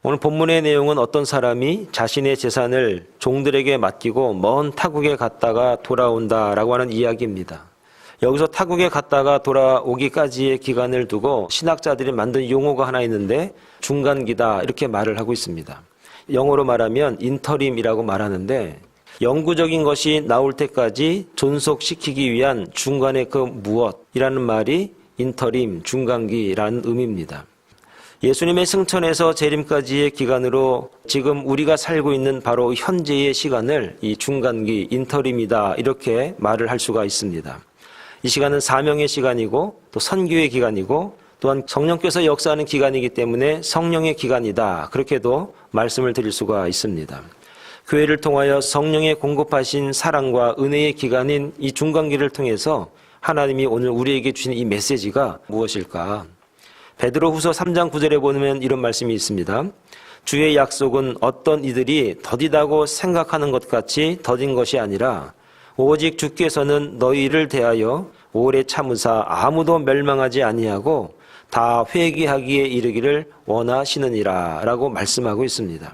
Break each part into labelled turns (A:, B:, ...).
A: 오늘 본문의 내용은 어떤 사람이 자신의 재산을 종들에게 맡기고 먼 타국에 갔다가 돌아온다라고 하는 이야기입니다. 여기서 타국에 갔다가 돌아오기까지의 기간을 두고 신학자들이 만든 용어가 하나 있는데 중간기다 이렇게 말을 하고 있습니다. 영어로 말하면 인터림이라고 말하는데 영구적인 것이 나올 때까지 존속시키기 위한 중간의 그 무엇이라는 말이 인터림, 중간기라는 의미입니다. 예수님의 승천에서 재림까지의 기간으로 지금 우리가 살고 있는 바로 현재의 시간을 이 중간기, 인터림이다 이렇게 말을 할 수가 있습니다. 이 시간은 사명의 시간이고 또 선교의 기간이고 또한 성령께서 역사하는 기간이기 때문에 성령의 기간이다 그렇게도 말씀을 드릴 수가 있습니다. 교회를 통하여 성령의 공급하신 사랑과 은혜의 기간인 이 중간기를 통해서 하나님이 오늘 우리에게 주신 이 메시지가 무엇일까? 베드로후서 3장 9절에 보면 이런 말씀이 있습니다. 주의 약속은 어떤 이들이 더디다고 생각하는 것 같이 더딘 것이 아니라 오직 주께서는 너희를 대하여 오래 참으사 아무도 멸망하지 아니하고 다 회개하기에 이르기를 원하시느니라 라고 말씀하고 있습니다.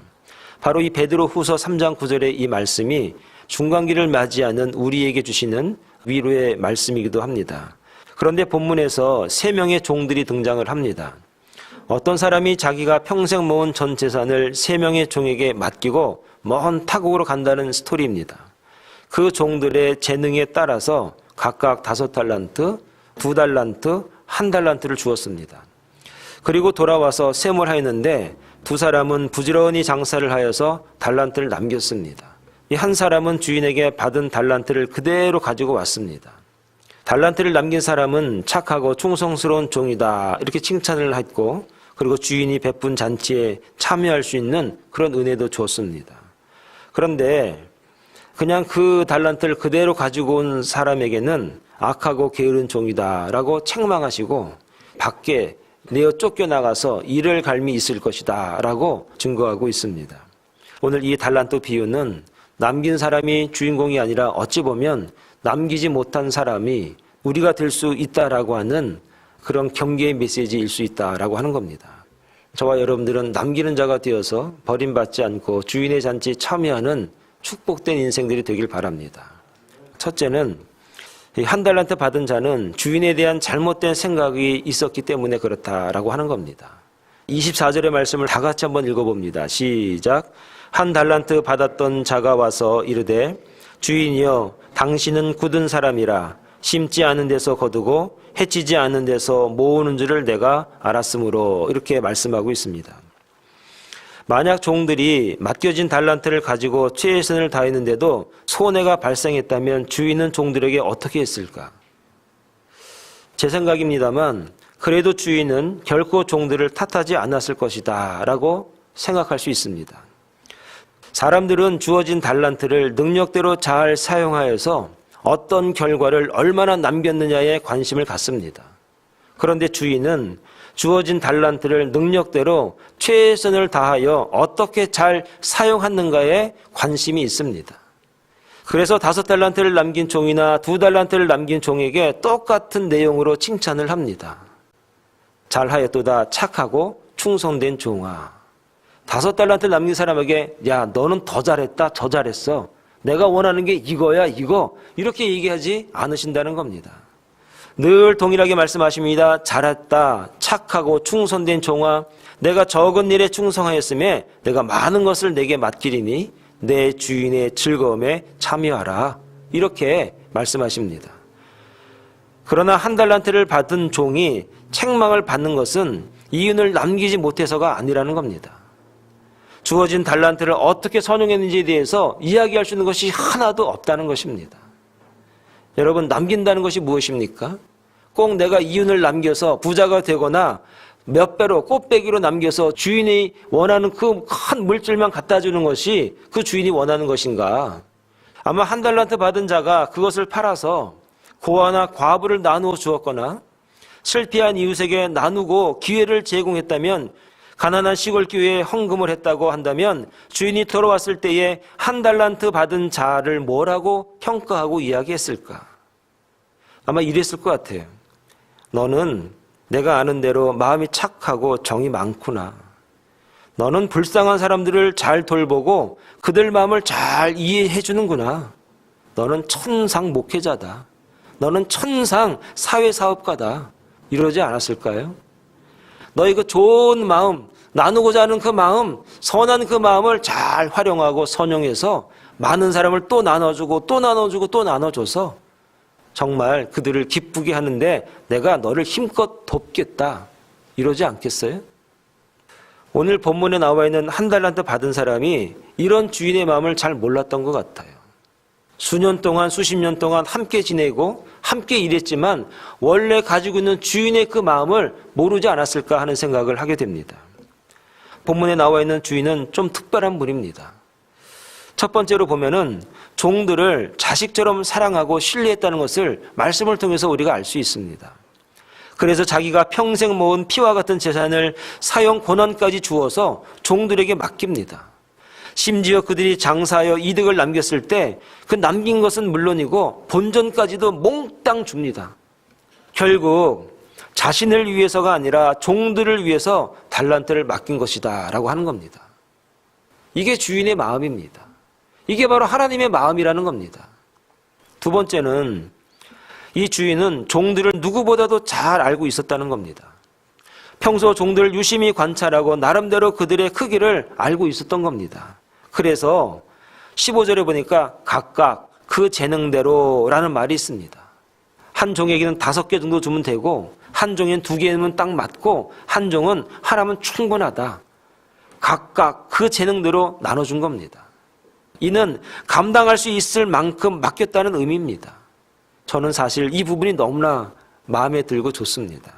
A: 바로 이 베드로후서 3장 9절의 이 말씀이 중간기를 맞이하는 우리에게 주시는 위로의 말씀이기도 합니다. 그런데 본문에서 3명의 종들이 등장을 합니다. 어떤 사람이 자기가 평생 모은 전 재산을 3명의 종에게 맡기고 먼 타국으로 간다는 스토리입니다. 그 종들의 재능에 따라서 각각 5달란트, 2달란트, 1달란트를 주었습니다. 그리고 돌아와서 세몰하였는데 2사람은 부지런히 장사를 하여서 달란트를 남겼습니다. 이 한 사람은 주인에게 받은 달란트를 그대로 가지고 왔습니다. 달란트를 남긴 사람은 착하고 충성스러운 종이다 이렇게 칭찬을 했고 그리고 주인이 베푼 잔치에 참여할 수 있는 그런 은혜도 줬습니다. 그런데 그냥 그 달란트를 그대로 가지고 온 사람에게는 악하고 게으른 종이다라고 책망하시고 밖에 내어 쫓겨나가서 일을 갈미 있을 것이다 라고 증거하고 있습니다. 오늘 이 달란트 비유는 남긴 사람이 주인공이 아니라 어찌 보면 남기지 못한 사람이 우리가 될 수 있다라고 하는 그런 경계의 메시지일 수 있다라고 하는 겁니다. 저와 여러분들은 남기는 자가 되어서 버림받지 않고 주인의 잔치에 참여하는 축복된 인생들이 되길 바랍니다. 첫째는 한 달란트 받은 자는 주인에 대한 잘못된 생각이 있었기 때문에 그렇다라고 하는 겁니다. 24절의 말씀을 다 같이 한번 읽어봅니다. 시작. 한 달란트 받았던 자가 와서 이르되 주인이여 당신은 굳은 사람이라 심지 않은 데서 거두고 해치지 않은 데서 모으는 줄을 내가 알았으므로 이렇게 말씀하고 있습니다. 만약 종들이 맡겨진 달란트를 가지고 최선을 다했는데도 손해가 발생했다면 주인은 종들에게 어떻게 했을까? 제 생각입니다만 그래도 주인은 결코 종들을 탓하지 않았을 것이다 라고 생각할 수 있습니다. 사람들은 주어진 달란트를 능력대로 잘 사용하여서 어떤 결과를 얼마나 남겼느냐에 관심을 갖습니다. 그런데 주인은 주어진 달란트를 능력대로 최선을 다하여 어떻게 잘 사용하는가에 관심이 있습니다. 그래서 5달란트를 남긴 종이나 2달란트를 남긴 종에게 똑같은 내용으로 칭찬을 합니다. 잘하였도다 착하고 충성된 종아. 5달란트 남긴 사람에게 야 너는 더 잘했다 더 잘했어. 내가 원하는 게 이거야 이거 이렇게 얘기하지 않으신다는 겁니다. 늘 동일하게 말씀하십니다. 잘했다 착하고 충성된 종아 내가 적은 일에 충성하였음에 내가 많은 것을 내게 맡기리니 내 주인의 즐거움에 참여하라 이렇게 말씀하십니다. 그러나 1달란트를 받은 종이 책망을 받는 것은 이윤을 남기지 못해서가 아니라는 겁니다. 주어진 달란트를 어떻게 선용했는지에 대해서 이야기할 수 있는 것이 하나도 없다는 것입니다. 여러분 남긴다는 것이 무엇입니까? 꼭 내가 이윤을 남겨서 부자가 되거나 몇 배로 꽃배기로 남겨서 주인이 원하는 그 큰 물질만 갖다 주는 것이 그 주인이 원하는 것인가? 아마 1달란트 받은 자가 그것을 팔아서 고아나 과부를 나누어 주었거나 실패한 이웃에게 나누고 기회를 제공했다면 가난한 시골 교회에 헌금을 했다고 한다면 주인이 돌아왔을 때에 1달란트 받은 자를 뭐라고 평가하고 이야기했을까? 아마 이랬을 것 같아요. 너는 내가 아는 대로 마음이 착하고 정이 많구나. 너는 불쌍한 사람들을 잘 돌보고 그들 마음을 잘 이해해 주는구나. 너는 천상 목회자다. 너는 천상 사회사업가다. 이러지 않았을까요? 너희 그 좋은 마음, 나누고자 하는 그 마음, 선한 그 마음을 잘 활용하고 선용해서 많은 사람을 또 나눠주고 또 나눠주고 또 나눠줘서 정말 그들을 기쁘게 하는데 내가 너를 힘껏 돕겠다. 이러지 않겠어요? 오늘 본문에 나와 있는 한 달란트 받은 사람이 이런 주인의 마음을 잘 몰랐던 것 같아요. 수년 동안, 수십 년 동안 함께 지내고 함께 일했지만 원래 가지고 있는 주인의 그 마음을 모르지 않았을까 하는 생각을 하게 됩니다. 본문에 나와 있는 주인은 좀 특별한 분입니다. 첫 번째로 보면은 종들을 자식처럼 사랑하고 신뢰했다는 것을 말씀을 통해서 우리가 알 수 있습니다. 그래서 자기가 평생 모은 피와 같은 재산을 사용 권한까지 주어서 종들에게 맡깁니다. 심지어 그들이 장사하여 이득을 남겼을 때 그 남긴 것은 물론이고 본전까지도 몽땅 줍니다. 결국 자신을 위해서가 아니라 종들을 위해서 달란트를 맡긴 것이다 라고 하는 겁니다. 이게 주인의 마음입니다. 이게 바로 하나님의 마음이라는 겁니다. 두 번째는 이 주인은 종들을 누구보다도 잘 알고 있었다는 겁니다. 평소 종들을 유심히 관찰하고 나름대로 그들의 크기를 알고 있었던 겁니다. 그래서 15절에 보니까 각각 그 재능대로라는 말이 있습니다. 한 종에게는 5개 정도 주면 되고 한 종에는 2개면 딱 맞고 한 종은 하나면 충분하다. 각각 그 재능대로 나눠준 겁니다. 이는 감당할 수 있을 만큼 맡겼다는 의미입니다. 저는 사실 이 부분이 너무나 마음에 들고 좋습니다.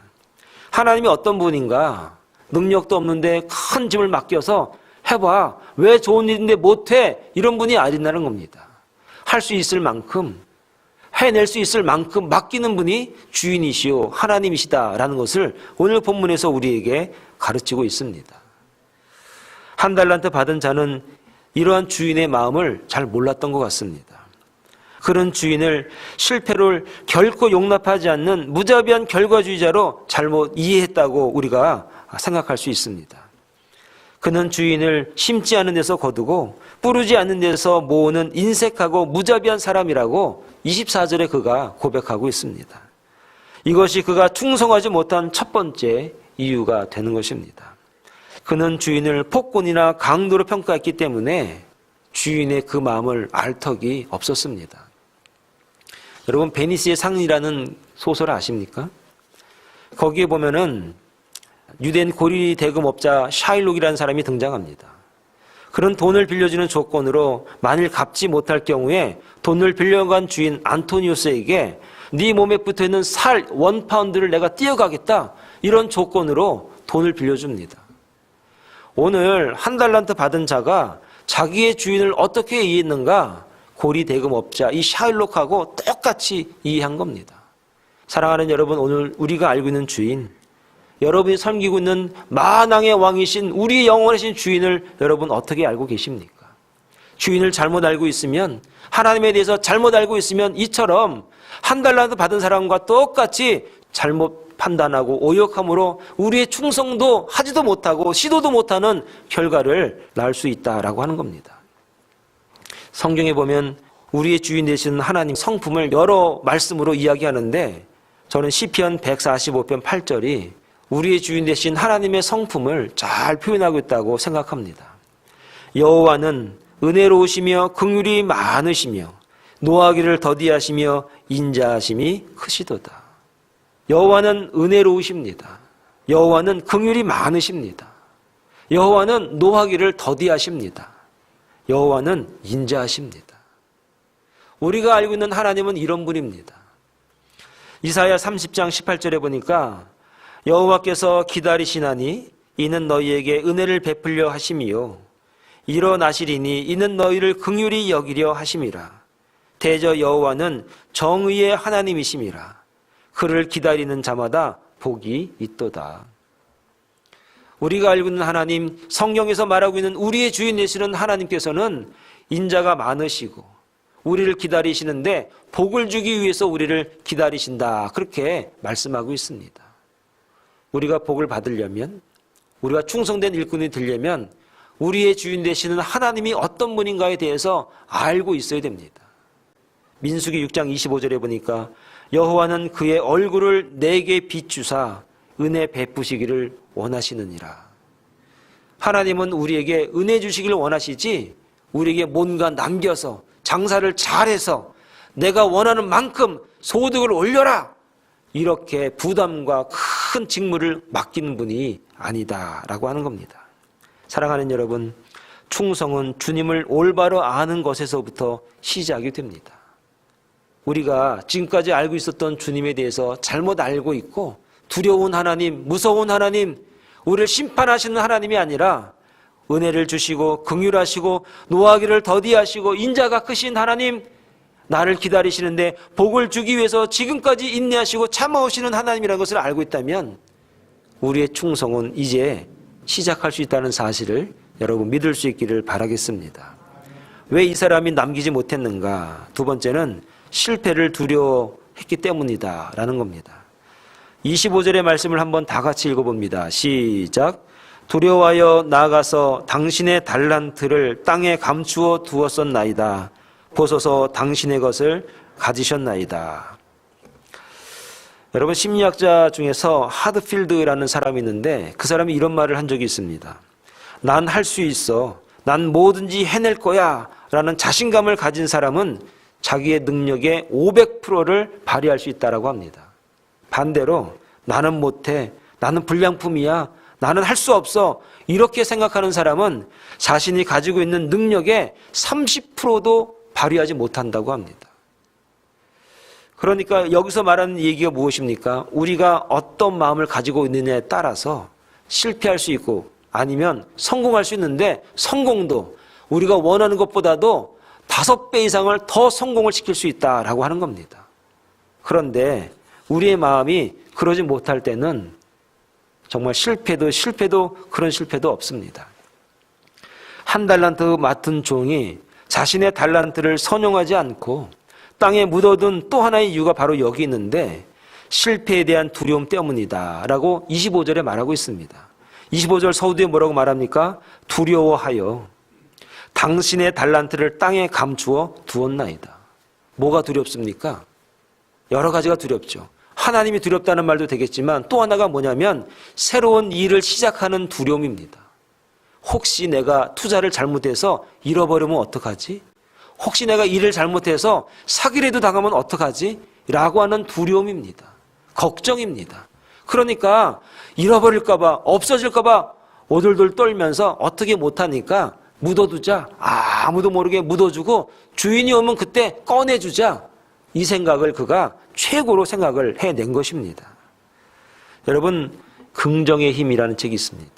A: 하나님이 어떤 분인가? 능력도 없는데 큰 짐을 맡겨서 해봐. 왜 좋은 일인데 못해? 이런 분이 아니라는 겁니다. 할 수 있을 만큼, 해낼 수 있을 만큼 맡기는 분이 주인이시오 하나님이시다라는 것을 오늘 본문에서 우리에게 가르치고 있습니다. 한 달란트 받은 자는 이러한 주인의 마음을 잘 몰랐던 것 같습니다. 그런 주인을 실패를 결코 용납하지 않는 무자비한 결과주의자로 잘못 이해했다고 우리가 생각할 수 있습니다. 그는 주인을 심지 않은 데서 거두고 뿌르지 않는 데서 모으는 인색하고 무자비한 사람이라고 24절에 그가 고백하고 있습니다. 이것이 그가 충성하지 못한 첫 번째 이유가 되는 것입니다. 그는 주인을 폭군이나 강도로 평가했기 때문에 주인의 그 마음을 알 턱이 없었습니다. 여러분 베니스의 상이라는 소설 아십니까? 거기에 보면은 유대인 고리 대금업자 샤일록이라는 사람이 등장합니다. 그런 돈을 빌려주는 조건으로 만일 갚지 못할 경우에 돈을 빌려간 주인 안토니우스에게 네 몸에 붙어있는 살 1파운드를 내가 띄어가겠다 이런 조건으로 돈을 빌려줍니다. 오늘 한 달란트 받은 자가 자기의 주인을 어떻게 이해했는가? 고리 대금업자 이 샤일록하고 똑같이 이해한 겁니다. 사랑하는 여러분, 오늘 우리가 알고 있는 주인, 여러분이 섬기고 있는 만왕의 왕이신 우리의 영원하신 주인을 여러분 어떻게 알고 계십니까? 주인을 잘못 알고 있으면, 하나님에 대해서 잘못 알고 있으면 이처럼 한 달란트 받은 사람과 똑같이 잘못 판단하고 오역함으로 우리의 충성도 하지도 못하고 시도도 못하는 결과를 낳을 수 있다라고 하는 겁니다. 성경에 보면 우리의 주인 되시는 하나님 성품을 여러 말씀으로 이야기하는데 저는 시편 145편 8절이 우리의 주인 되신 하나님의 성품을 잘 표현하고 있다고 생각합니다. 여호와는 은혜로우시며 긍휼이 많으시며 노하기를 더디하시며 인자하심이 크시도다. 여호와는 은혜로우십니다. 여호와는 긍휼이 많으십니다. 여호와는 노하기를 더디하십니다. 여호와는 인자하십니다. 우리가 알고 있는 하나님은 이런 분입니다. 이사야 30장 18절에 보니까 여호와께서 기다리시나니 이는 너희에게 은혜를 베풀려 하심이요 일어나시리니 이는 너희를 긍휼히 여기려 하심이라. 대저 여호와는 정의의 하나님이심이라. 그를 기다리는 자마다 복이 있도다. 우리가 알고 있는 하나님, 성경에서 말하고 있는 우리의 주인 되시는 하나님께서는 인자가 많으시고 우리를 기다리시는데 복을 주기 위해서 우리를 기다리신다. 그렇게 말씀하고 있습니다. 우리가 복을 받으려면 우리가 충성된 일꾼이 되려면 우리의 주인 되시는 하나님이 어떤 분인가에 대해서 알고 있어야 됩니다. 민수기 6장 25절에 보니까 여호와는 그의 얼굴을 내게 비추사 은혜 베푸시기를 원하시느니라. 하나님은 우리에게 은혜 주시기를 원하시지 우리에게 뭔가 남겨서 장사를 잘해서 내가 원하는 만큼 소득을 올려라 이렇게 부담과 큰 직무를 맡기는 분이 아니다라고 하는 겁니다. 사랑하는 여러분, 충성은 주님을 올바로 아는 것에서부터 시작이 됩니다. 우리가 지금까지 알고 있었던 주님에 대해서 잘못 알고 있고 두려운 하나님, 무서운 하나님, 우리를 심판하시는 하나님이 아니라 은혜를 주시고 긍휼하시고 노하기를 더디하시고 인자가 크신 하나님, 나를 기다리시는데 복을 주기 위해서 지금까지 인내하시고 참아오시는 하나님이라는 것을 알고 있다면 우리의 충성은 이제 시작할 수 있다는 사실을 여러분 믿을 수 있기를 바라겠습니다. 왜 이 사람이 남기지 못했는가? 두 번째는 실패를 두려워했기 때문이다 라는 겁니다. 25절의 말씀을 한번 다 같이 읽어봅니다. 시작. 두려워하여 나아가서 당신의 달란트를 땅에 감추어 두었었나이다. 보소서 당신의 것을 가지셨나이다. 여러분, 심리학자 중에서 하드필드라는 사람이 있는데 그 사람이 이런 말을 한 적이 있습니다. 난 할 수 있어. 난 뭐든지 해낼 거야 라는 자신감을 가진 사람은 자기의 능력의 500%를 발휘할 수 있다고 합니다. 반대로 나는 못해, 나는 불량품이야, 나는 할 수 없어 이렇게 생각하는 사람은 자신이 가지고 있는 능력의 30%도 발휘하지 못한다고 합니다. 그러니까 여기서 말하는 얘기가 무엇입니까? 우리가 어떤 마음을 가지고 있느냐에 따라서 실패할 수 있고 아니면 성공할 수 있는데 성공도 우리가 원하는 것보다도 5배 이상을 더 성공을 시킬 수 있다라고 하는 겁니다. 그런데 우리의 마음이 그러지 못할 때는 정말 실패도 그런 실패도 없습니다. 한 달란트 맡은 종이 자신의 달란트를 선용하지 않고 땅에 묻어둔 또 하나의 이유가 바로 여기 있는데 실패에 대한 두려움 때문이다 라고 25절에 말하고 있습니다. 25절 서두에 뭐라고 말합니까? 두려워하여 당신의 달란트를 땅에 감추어 두었나이다. 뭐가 두렵습니까? 여러 가지가 두렵죠. 하나님이 두렵다는 말도 되겠지만 또 하나가 뭐냐면 새로운 일을 시작하는 두려움입니다. 혹시 내가 투자를 잘못해서 잃어버리면 어떡하지? 혹시 내가 일을 잘못해서 사기라도 당하면 어떡하지? 라고 하는 두려움입니다. 걱정입니다. 그러니까 잃어버릴까봐, 없어질까봐 오돌돌 떨면서 어떻게 못하니까 묻어두자. 아무도 모르게 묻어주고 주인이 오면 그때 꺼내주자. 이 생각을 그가 최고로 생각을 해낸 것입니다. 여러분, 긍정의 힘이라는 책이 있습니다.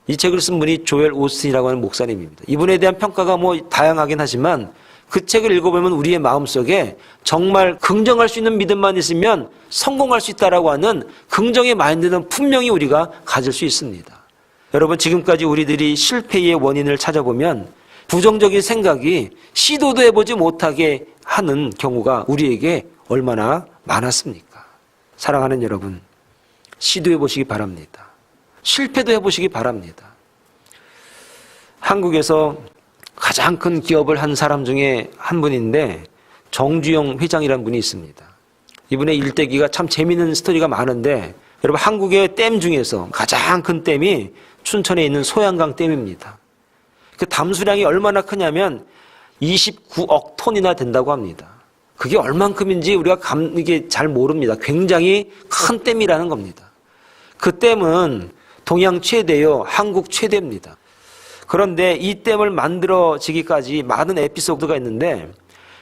A: 이 책을 쓴 분이 조엘 오스틴이라고 하는 목사님입니다. 이분에 대한 평가가 다양하긴 하지만 그 책을 읽어보면 우리의 마음속에 정말 긍정할 수 있는 믿음만 있으면 성공할 수 있다라고 하는 긍정의 마인드는 분명히 우리가 가질 수 있습니다. 여러분, 지금까지 우리들이 실패의 원인을 찾아보면 부정적인 생각이 시도도 해보지 못하게 하는 경우가 우리에게 얼마나 많았습니까? 사랑하는 여러분, 시도해보시기 바랍니다. 실패도 해보시기 바랍니다. 한국에서 가장 큰 기업을 한 사람 중에 한 분인데 정주영 회장이라는 분이 있습니다. 이분의 일대기가 참 재미있는 스토리가 많은데 여러분, 한국의 댐 중에서 가장 큰 댐이 춘천에 있는 소양강 댐입니다. 그 담수량이 얼마나 크냐면 29억 톤이나 된다고 합니다. 그게 얼만큼인지 우리가 이게 잘 모릅니다. 굉장히 큰 댐이라는 겁니다. 그 댐은 동양 최대요, 한국 최대입니다. 그런데 이 댐을 만들어지기까지 많은 에피소드가 있는데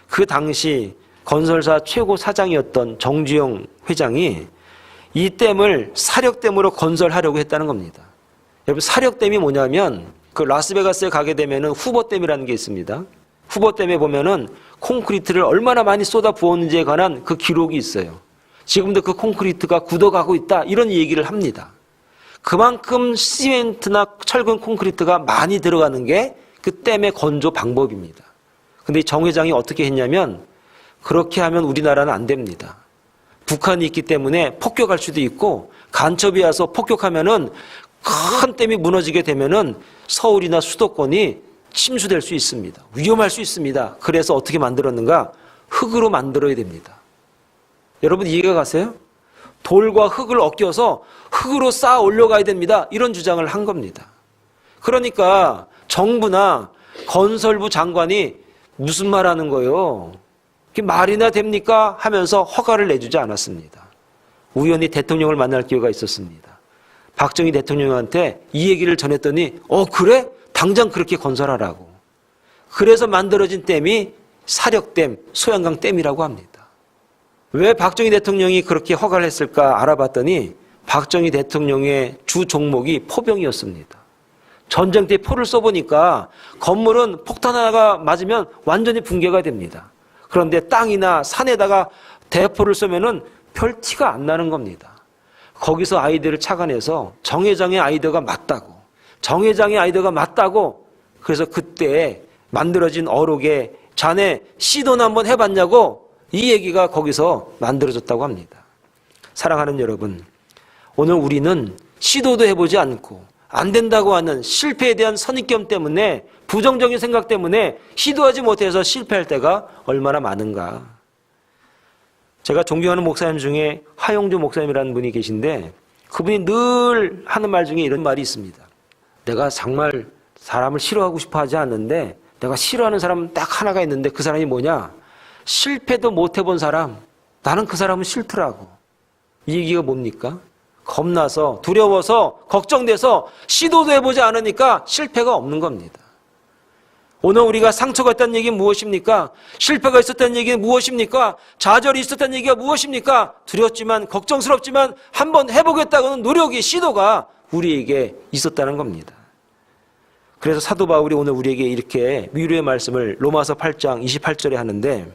A: 그 당시 건설사 최고 사장이었던 정주영 회장이 이 댐을 사력댐으로 건설하려고 했다는 겁니다. 여러분, 사력댐이 뭐냐면 그 라스베가스에 가게 되면은 후보댐이라는 게 있습니다. 후보댐에 보면은 콘크리트를 얼마나 많이 쏟아 부었는지에 관한 그 기록이 있어요. 지금도 그 콘크리트가 굳어가고 있다, 이런 얘기를 합니다. 그만큼 시멘트나 철근 콘크리트가 많이 들어가는 게 그 댐의 건조 방법입니다. 근데 정 회장이 어떻게 했냐면 그렇게 하면 우리나라는 안 됩니다. 북한이 있기 때문에 폭격할 수도 있고 간첩이 와서 폭격하면은 큰 댐이 무너지게 되면은 서울이나 수도권이 침수될 수 있습니다. 위험할 수 있습니다. 그래서 어떻게 만들었는가? 흙으로 만들어야 됩니다. 여러분 이해가 가세요? 돌과 흙을 엉켜서 흙으로 쌓아 올려가야 됩니다. 이런 주장을 한 겁니다. 그러니까 정부나 건설부 장관이 무슨 말 하는 거예요? 그게 말이나 됩니까? 하면서 허가를 내주지 않았습니다. 우연히 대통령을 만날 기회가 있었습니다. 박정희 대통령한테 이 얘기를 전했더니 그래? 당장 그렇게 건설하라고. 그래서 만들어진 댐이 사력댐, 소양강 댐이라고 합니다. 왜 박정희 대통령이 그렇게 허가를 했을까 알아봤더니 박정희 대통령의 주 종목이 포병이었습니다. 전쟁 때 포를 쏘보니까 건물은 폭탄 하나가 맞으면 완전히 붕괴가 됩니다. 그런데 땅이나 산에다가 대포를 쏘면은 별 티가 안 나는 겁니다. 거기서 아이디어를 착안해서 정 회장의 아이디어가 맞다고. 정 회장의 아이디어가 맞다고. 그래서 그때 만들어진 어록에 자네 시도는 한번 해봤냐고 이 얘기가 거기서 만들어졌다고 합니다. 사랑하는 여러분, 오늘 우리는 시도도 해보지 않고 안 된다고 하는 실패에 대한 선입견 때문에 부정적인 생각 때문에 시도하지 못해서 실패할 때가 얼마나 많은가. 제가 존경하는 목사님 중에 하용조 목사님이라는 분이 계신데 그분이 늘 하는 말 중에 이런 말이 있습니다. 내가 정말 사람을 싫어하고 싶어 하지 않는데 내가 싫어하는 사람은 딱 하나가 있는데 그 사람이 뭐냐? 실패도 못 해본 사람. 나는 그 사람은 싫더라고. 이 얘기가 뭡니까? 겁나서 두려워서 걱정돼서 시도도 해보지 않으니까 실패가 없는 겁니다. 오늘 우리가 상처가 있다는 얘기는 무엇입니까? 실패가 있었다는 얘기는 무엇입니까? 좌절이 있었다는 얘기가 무엇입니까? 두렵지만 걱정스럽지만 한번 해보겠다고는 노력이 시도가 우리에게 있었다는 겁니다. 그래서 사도 바울이 오늘 우리에게 이렇게 위로의 말씀을 로마서 8장 28절에 하는데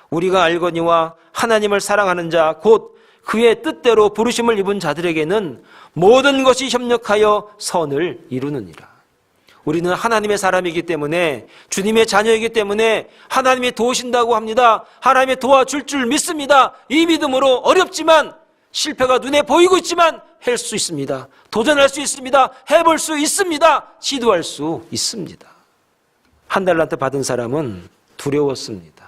A: 우리가 알거니와 하나님을 사랑하는 자 곧 그의 뜻대로 부르심을 입은 자들에게는 모든 것이 협력하여 선을 이루느니라. 우리는 하나님의 사람이기 때문에 주님의 자녀이기 때문에 하나님이 도우신다고 합니다. 하나님이 도와줄 줄 믿습니다. 이 믿음으로 어렵지만 실패가 눈에 보이고 있지만 할 수 있습니다. 도전할 수 있습니다. 해볼 수 있습니다. 시도할 수 있습니다. 한 달란트 받은 사람은 두려웠습니다.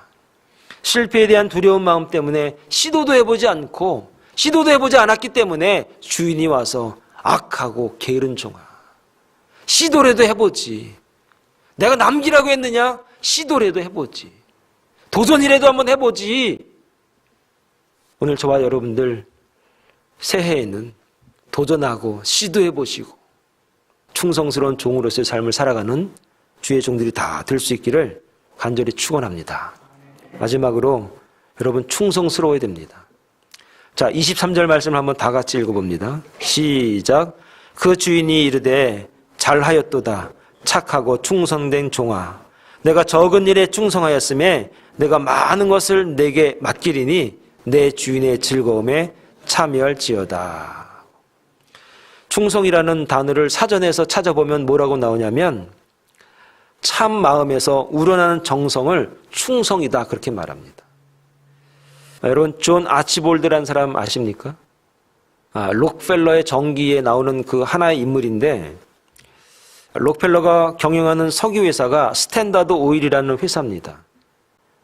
A: 실패에 대한 두려운 마음 때문에 시도도 해보지 않고 시도도 해보지 않았기 때문에 주인이 와서 악하고 게으른 종아 시도라도 해보지. 내가 남기라고 했느냐? 시도라도 해보지. 도전이라도 한번 해보지. 오늘 저와 여러분들 새해에는 도전하고 시도해보시고 충성스러운 종으로서의 삶을 살아가는 주의 종들이 다 될 수 있기를 간절히 축원합니다. 마지막으로 여러분 충성스러워야 됩니다. 자, 23절 말씀을 한번 다 같이 읽어봅니다. 시작. 그 주인이 이르되 잘하였도다 착하고 충성된 종아 내가 적은 일에 충성하였음에 내가 많은 것을 내게 맡기리니 내 주인의 즐거움에 참여할지어다. 충성이라는 단어를 사전에서 찾아보면 뭐라고 나오냐면 참 마음에서 우러나는 정성을 충성이다 그렇게 말합니다. 여러분 존 아치볼드라는 사람 아십니까? 록펠러의 정기에 나오는 그 하나의 인물인데 록펠러가 경영하는 석유회사가 스탠다드 오일이라는 회사입니다.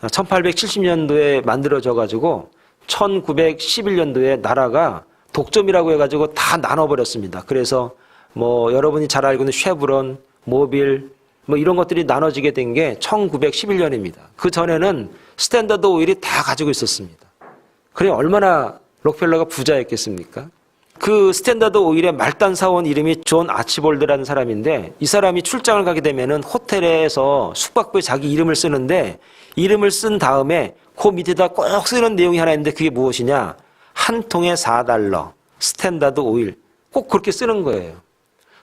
A: 1870년도에 만들어져 가지고 1911년도에 나라가 독점이라고 해가지고 다 나눠버렸습니다. 그래서 여러분이 잘 알고 있는 쉐브론, 모빌 이런 것들이 나눠지게 된 게 1911년입니다. 그 전에는 스탠다드 오일이 다 가지고 있었습니다. 그래 얼마나 록펠러가 부자였겠습니까? 그 스탠다드 오일의 말단 사원 이름이 존 아치볼드라는 사람인데 이 사람이 출장을 가게 되면은 호텔에서 숙박부에 자기 이름을 쓰는데 이름을 쓴 다음에 그 밑에다 꼭 쓰는 내용이 하나 있는데 그게 무엇이냐? 한 통에 $4 스탠다드 오일 꼭 그렇게 쓰는 거예요.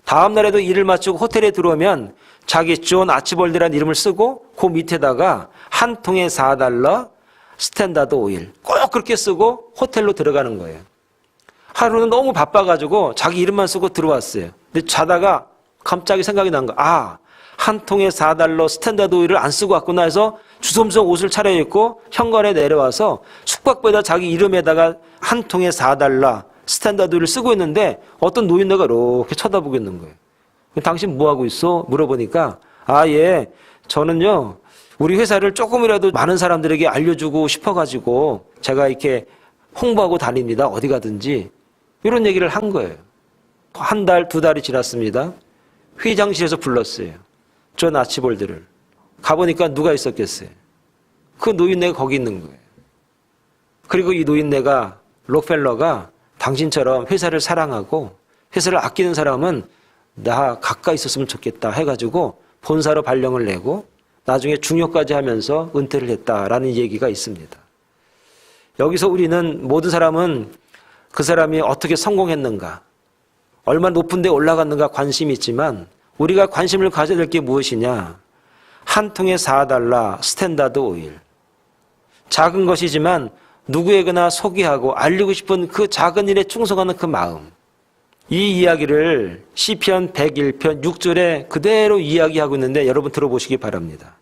A: 다음 날에도 일을 마치고 호텔에 들어오면 자기 존 아치볼드라는 이름을 쓰고 그 밑에다가 한 통에 $4 스탠다드 오일 꼭 그렇게 쓰고 호텔로 들어가는 거예요. 하루는 너무 바빠가지고 자기 이름만 쓰고 들어왔어요. 근데 자다가 갑자기 생각이 난 거야. 한 통에 $4 스탠다드 오일을 안 쓰고 왔구나 해서 주섬주섬 옷을 차려입고 현관에 내려와서 숙박부에다 자기 이름에다가 한 통에 $4 스탠다드를 쓰고 있는데 어떤 노인네가 이렇게 쳐다보고 있는 거예요. 당신 뭐 하고 있어? 물어보니까 예, 저는요 우리 회사를 조금이라도 많은 사람들에게 알려주고 싶어가지고 제가 이렇게 홍보하고 다닙니다. 어디 가든지. 이런 얘기를 한 거예요. 한 달, 두 달이 지났습니다. 회장실에서 불렀어요. 저 아치볼드를. 가보니까 누가 있었겠어요? 그 노인네가 거기 있는 거예요. 그리고 이 노인네가, 록펠러가 당신처럼 회사를 사랑하고 회사를 아끼는 사람은 나 가까이 있었으면 좋겠다 해가지고 본사로 발령을 내고 나중에 중요까지 하면서 은퇴를 했다라는 얘기가 있습니다. 여기서 우리는 모든 사람은 그 사람이 어떻게 성공했는가, 얼마나 높은 데 올라갔는가 관심이 있지만 우리가 관심을 가져야 될 게 무엇이냐? 한 통에 $4 스탠다드 오일. 작은 것이지만 누구에게나 소개하고 알리고 싶은 그 작은 일에 충성하는 그 마음. 이 이야기를 시편 101편 6절에 그대로 이야기하고 있는데 여러분 들어보시기 바랍니다.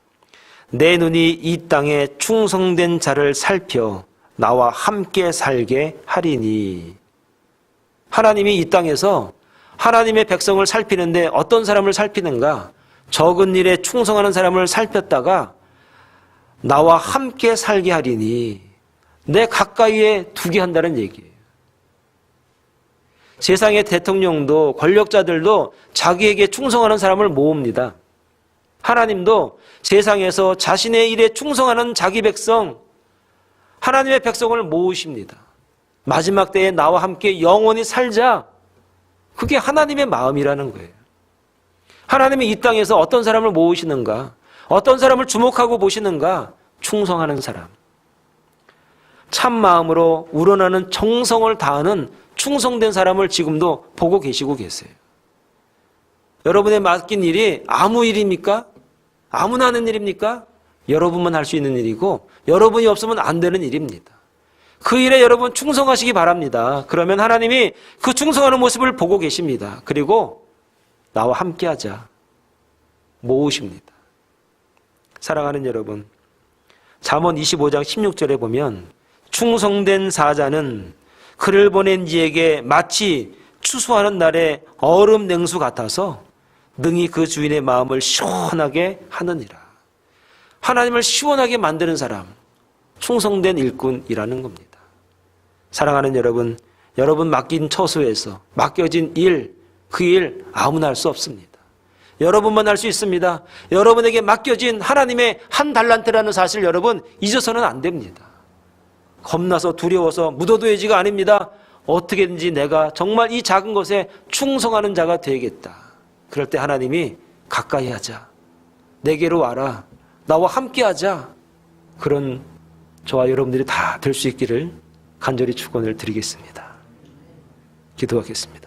A: 내 눈이 이 땅에 충성된 자를 살펴 나와 함께 살게 하리니. 하나님이 이 땅에서 하나님의 백성을 살피는데 어떤 사람을 살피는가? 적은 일에 충성하는 사람을 살폈다가 나와 함께 살게 하리니. 내 가까이에 두게 한다는 얘기예요. 세상의 대통령도 권력자들도 자기에게 충성하는 사람을 모읍니다. 하나님도 세상에서 자신의 일에 충성하는 자기 백성, 하나님의 백성을 모으십니다. 마지막 때에 나와 함께 영원히 살자. 그게 하나님의 마음이라는 거예요. 하나님이 이 땅에서 어떤 사람을 모으시는가? 어떤 사람을 주목하고 보시는가? 충성하는 사람. 참 마음으로 우러나는 정성을 다하는 충성된 사람을 지금도 보고 계시고 계세요. 여러분의 맡긴 일이 아무 일입니까? 아무나 하는 일입니까? 여러분만 할 수 있는 일이고 여러분이 없으면 안 되는 일입니다. 그 일에 여러분 충성하시기 바랍니다. 그러면 하나님이 그 충성하는 모습을 보고 계십니다. 그리고 나와 함께하자 모으십니다. 사랑하는 여러분, 잠언 25장 16절에 보면 충성된 사자는 그를 보낸 이에게 마치 추수하는 날의 얼음 냉수 같아서 능히 그 주인의 마음을 시원하게 하느니라. 하나님을 시원하게 만드는 사람, 충성된 일꾼이라는 겁니다. 사랑하는 여러분, 여러분 맡긴 처소에서 맡겨진 일, 그 일 아무나 할 수 없습니다. 여러분만 할 수 있습니다. 여러분에게 맡겨진 하나님의 한 달란트라는 사실 여러분 잊어서는 안 됩니다. 겁나서 두려워서 묻어둬야지가 아닙니다. 어떻게든지 내가 정말 이 작은 것에 충성하는 자가 되겠다. 그럴 때 하나님이 가까이 하자. 내게로 와라. 나와 함께 하자. 그런 저와 여러분들이 다 될 수 있기를 간절히 축원을 드리겠습니다. 기도하겠습니다.